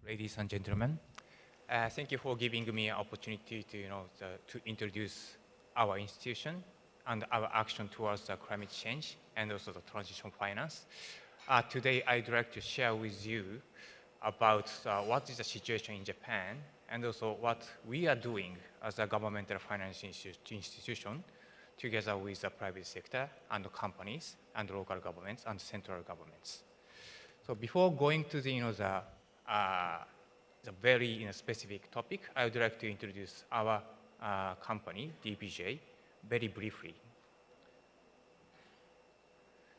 ladies and gentlemen. Thank you for giving me an opportunity to introduce our institution and our action towards climate change and also the transition finance. Today, I'd like to share with you about what is the situation in Japan and also what we are doing as a governmental finance institution together with the private sector and the companies and local governments and central governments. So before going to the very specific topic, I would like to introduce our company, DBJ, very briefly.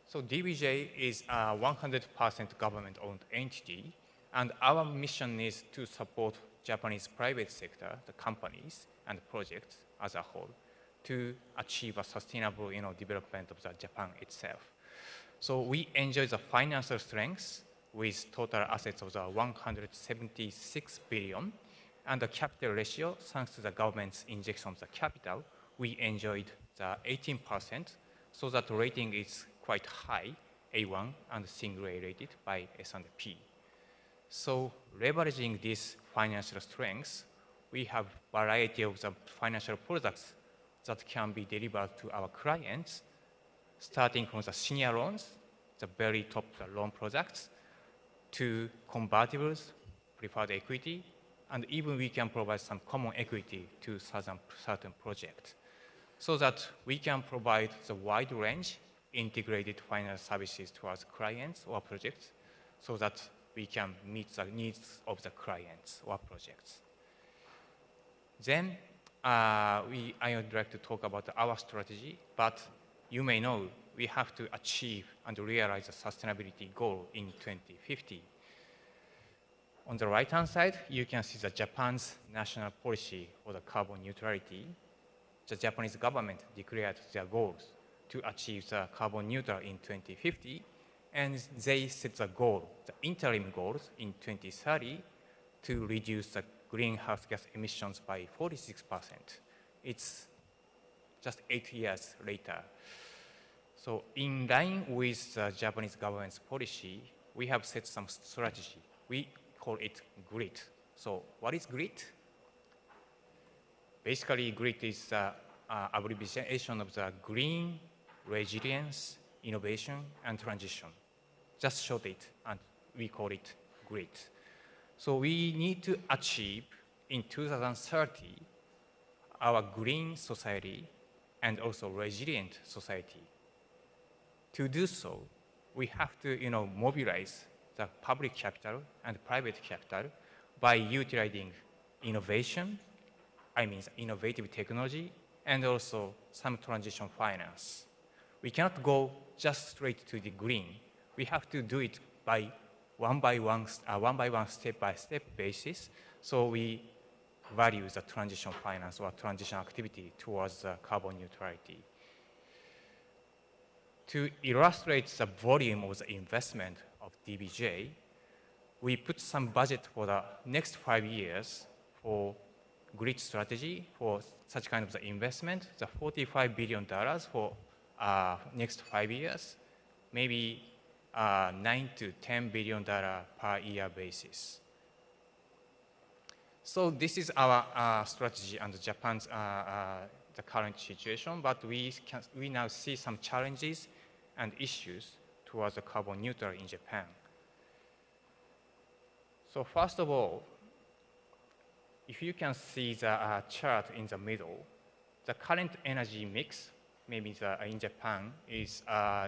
So DBJ is a 100% government-owned entity, and our mission is to support Japanese private sector, the companies and projects as a whole, to achieve a sustainable development of Japan itself. So we enjoy the financial strength with total assets of 176 billion, and the capital ratio, thanks to the government's injection of the capital, we enjoyed the 18%, so that rating is quite high, A1 and single A rated by S&P. So leveraging this financial strength, we have variety of the financial products that can be delivered to our clients, starting from the senior loans, the very top loan products, to convertibles, preferred equity, and even we can provide some common equity to certain projects, so that we can provide the wide range integrated finance services to our clients or projects, so that we can meet the needs of the clients or projects. Then I would like to talk about our strategy, but you may know we have to achieve and realize the sustainability goal in 2050. On the right-hand side, you can see the Japan's national policy for the carbon neutrality. The Japanese government declared their goals to achieve the carbon neutral in 2050, and they set the goal, the interim goals in 2030 to reduce the greenhouse gas emissions by 46%. It's just 8 years later. So in line with the Japanese government's policy, we have set some strategy. We call it GRIT. So what is GRIT? Basically, GRIT is the abbreviation of the Green, Resilience, Innovation, and Transition. Just short it, and we call it GRIT. So we need to achieve in 2030 our green society and also resilient society. To do so, we have to mobilize the public capital and private capital by utilizing innovation, innovative technology, and also some transition finance. We cannot go just straight to the green. We have to do it by one by one, step-by-step basis. So we value the transition finance or transition activity towards carbon neutrality. To illustrate the volume of the investment of DBJ, we put some budget for the next 5 years for grid strategy for such kind of the investment, the $45 billion for next 5 years, maybe $9 to $10 billion per year basis. So this is our strategy under Japan's the current situation, but we now see some challenges and issues towards the carbon neutral in Japan. So first of all, if you can see the chart in the middle, the current energy mix, maybe in Japan, is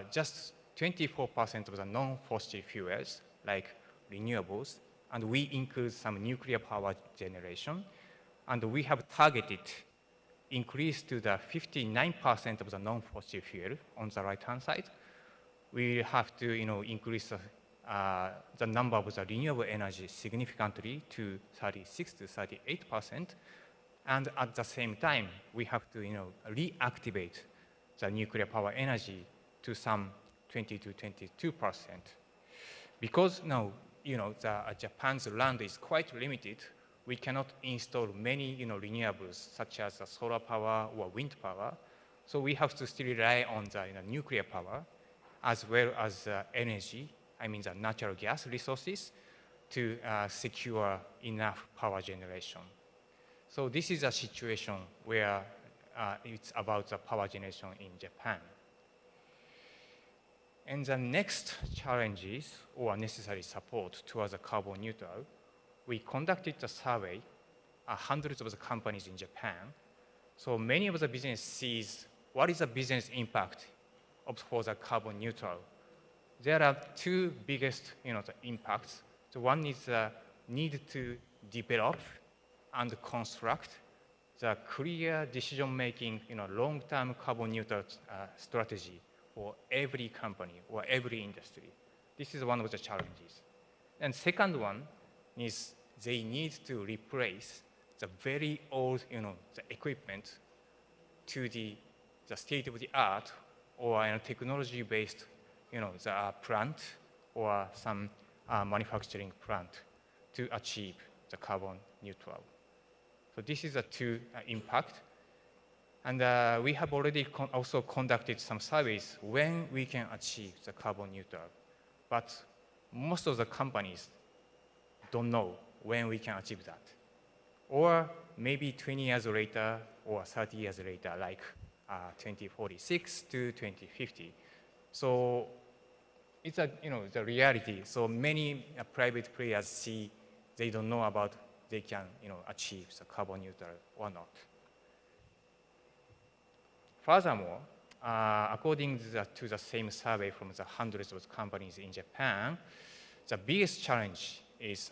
just 24% of the non-fossil fuels, like renewables, and we include some nuclear power generation, and we have targeted increase to the 59% of the non-fossil fuel on the right-hand side. We have to increase the number of the renewable energy significantly to 36 to 38%, and at the same time, we have to reactivate the nuclear power energy to some 20 to 22%. Because now Japan's land is quite limited, we cannot install many renewables such as solar power or wind power. So we have to still rely on the nuclear power as well as energy, the natural gas resources, to secure enough power generation. So this is a situation where it's about the power generation in Japan. And the next challenges or necessary support towards a carbon neutral, we conducted a survey, hundreds of the companies in Japan. So many of the business sees what is the business impact for the carbon neutral. There are two biggest the impacts. So one is the need to develop and construct the clear decision-making, long-term carbon neutral strategy for every company or every industry. This is one of the challenges. And second one is they need to replace the very old, the equipment to the state-of-the-art or technology-based, the plant or some manufacturing plant to achieve the carbon neutral. So this is the two impact. And we have already also conducted some surveys when we can achieve the carbon neutral. But most of the companies don't know when we can achieve that. Or maybe 20 years later or 30 years later, like 2046 to 2050. So it's the reality. So many private players see they don't know about they can achieve the carbon neutral or not. Furthermore, according to the same survey from the hundreds of companies in Japan, the biggest challenge is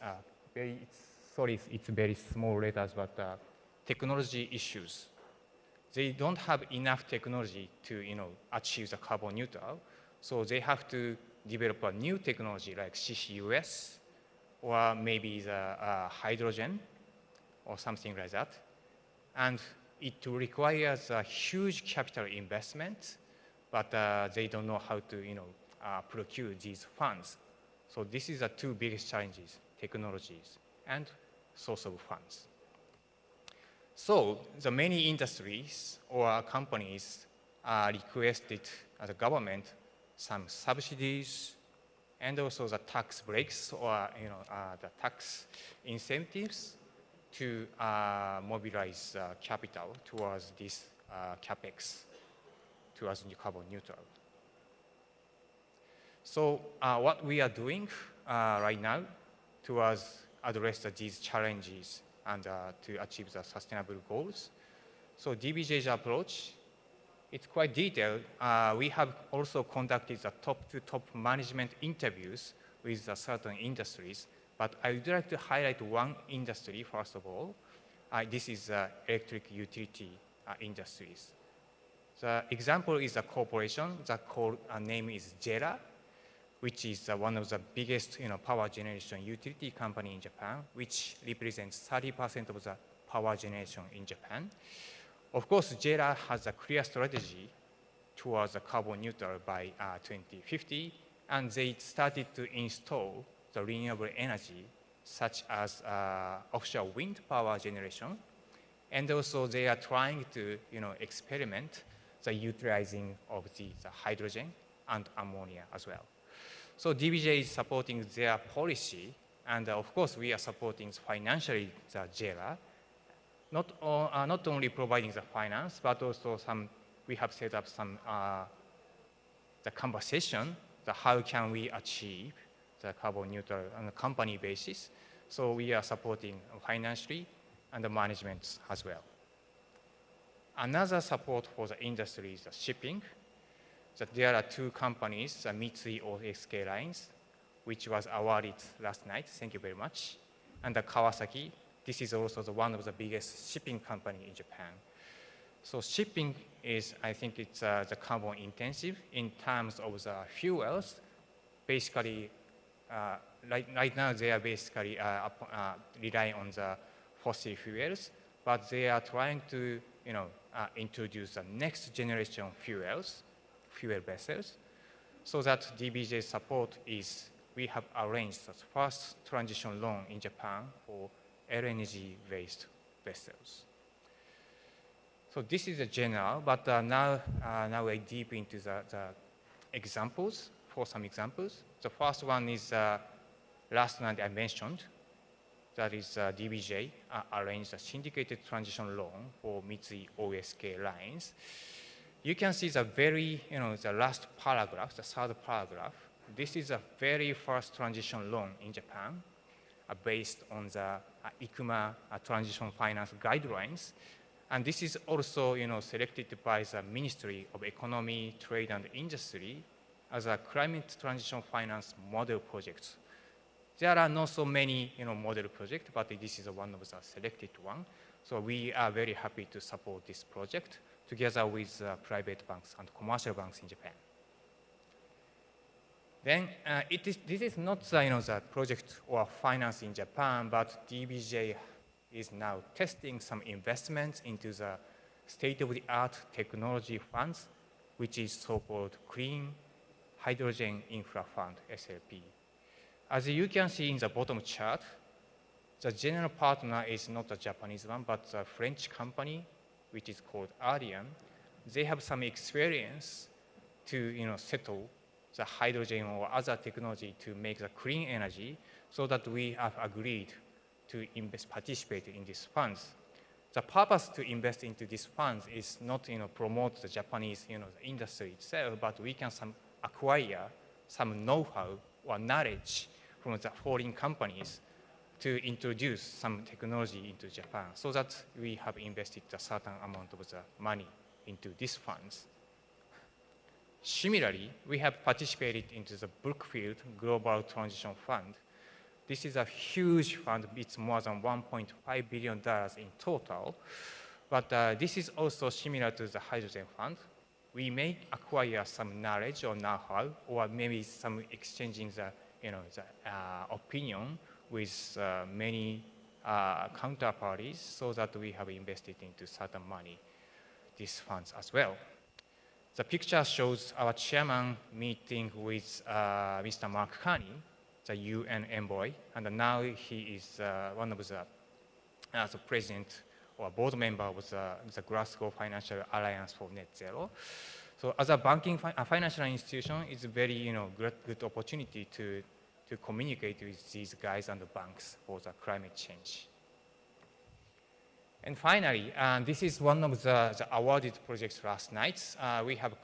it's very small letters, but technology issues. They don't have enough technology to achieve the carbon neutral, so they have to develop a new technology like CCUS or maybe the hydrogen or something like that. And it requires a huge capital investment, but they don't know how to procure these funds. So this is the two biggest challenges, technologies and source of funds. So the many industries or companies requested the government some subsidies and also the tax breaks or the tax incentives to mobilize capital towards this capex towards carbon neutral. So what we are doing right now towards address these challenges and to achieve the sustainable goals. So DBJ's approach, it's quite detailed. We have also conducted the top-to-top management interviews with certain industries, but I would like to highlight one industry first of all. This is electric utility industries. The example is a corporation. The name is JERA, which is one of the biggest power generation utility company in Japan, which represents 30% of the power generation in Japan. Of course, JERA has a clear strategy towards the carbon neutral by 2050, and they started to install the renewable energy, such as offshore wind power generation, and also they are trying to experiment the utilizing of the hydrogen and ammonia as well. So DBJ is supporting their policy, and of course we are supporting financially the JERA, not only providing the finance, but also we have set up some the conversation, how can we achieve the carbon neutral on a company basis. So we are supporting financially and the management as well. Another support for the industry is the shipping. That there are two companies, Mitsui OSK Lines, which was awarded last night, thank you very much, and the Kawasaki. This is also one of the biggest shipping company in Japan. So shipping is, I think it's the carbon intensive in terms of the fuels. Basically, right now they are basically relying on the fossil fuels, but they are trying to introduce the next generation fuel vessels, so that DBJ's support is we have arranged the first transition loan in Japan for LNG-based vessels. So this is a general, but now we're deep into the examples, for some examples. The first one is last night I mentioned, that is DBJ arranged a syndicated transition loan for Mitsui OSK lines. You can see the the last paragraph, the third paragraph. This is the very first transition loan in Japan based on the ICMA transition finance guidelines. And this is also selected by the Ministry of Economy, Trade and Industry as a climate transition finance model project. There are not so many model projects, but this is one of the selected one. So we are very happy to support this project together with private banks and commercial banks in Japan. Then this is not the project or finance in Japan, but DBJ is now testing some investments into the state-of-the-art technology funds, which is so-called Clean Hydrogen Infra Fund, SLP. As you can see in the bottom chart, the general partner is not a Japanese one, but a French company, which is called ADFIAP. They have some experience to settle the hydrogen or other technology to make the clean energy, so that we have agreed to participate in these funds. The purpose to invest into these funds is not promote the Japanese the industry itself, but we can acquire some know-how or knowledge from the foreign companies to introduce some technology into Japan, so that we have invested a certain amount of the money into these funds. Similarly, we have participated into the Brookfield Global Transition Fund. This is a huge fund. It's more than $1.5 billion in total. But this is also similar to the hydrogen fund. We may acquire some knowledge or know-how, or maybe some exchanging the opinion with many counterparties, so that we have invested into certain money, these funds as well. The picture shows our chairman meeting with Mr. Mark Carney, the UN envoy, and now he is one of the president or board member of the Glasgow Financial Alliance for Net Zero. So as a financial institution, it's a very good opportunity to communicate with these guys and the banks for the climate change. And finally, this is one of the awarded projects last night. We have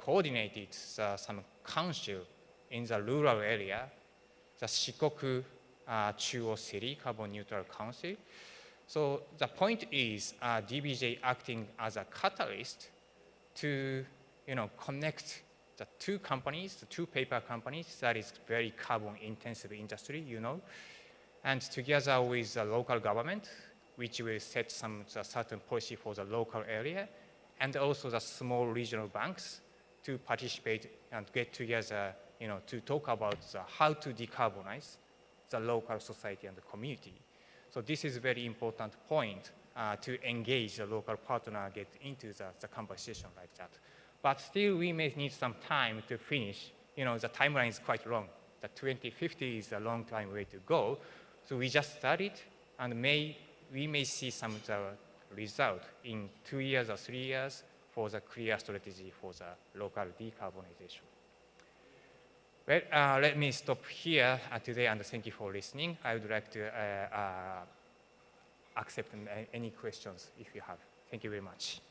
coordinated some council in the rural area, the Shikoku Chuo City Carbon Neutral Council. So the point is DBJ acting as a catalyst to connect the two companies, the two paper companies that is very carbon intensive industry, and together with the local government, which will set some certain policy for the local area, and also the small regional banks to participate and get together, to talk about how to decarbonize the local society and the community. So this is a very important point to engage the local partner, get into the conversation like that. But still, we may need some time to finish. The timeline is quite long. The 2050 is a long time way to go. So we just started, and we may see some of the result in 2 years or 3 years for the clear strategy for the local decarbonization. Well, let me stop here today, and thank you for listening. I would like to accept any questions if you have. Thank you very much.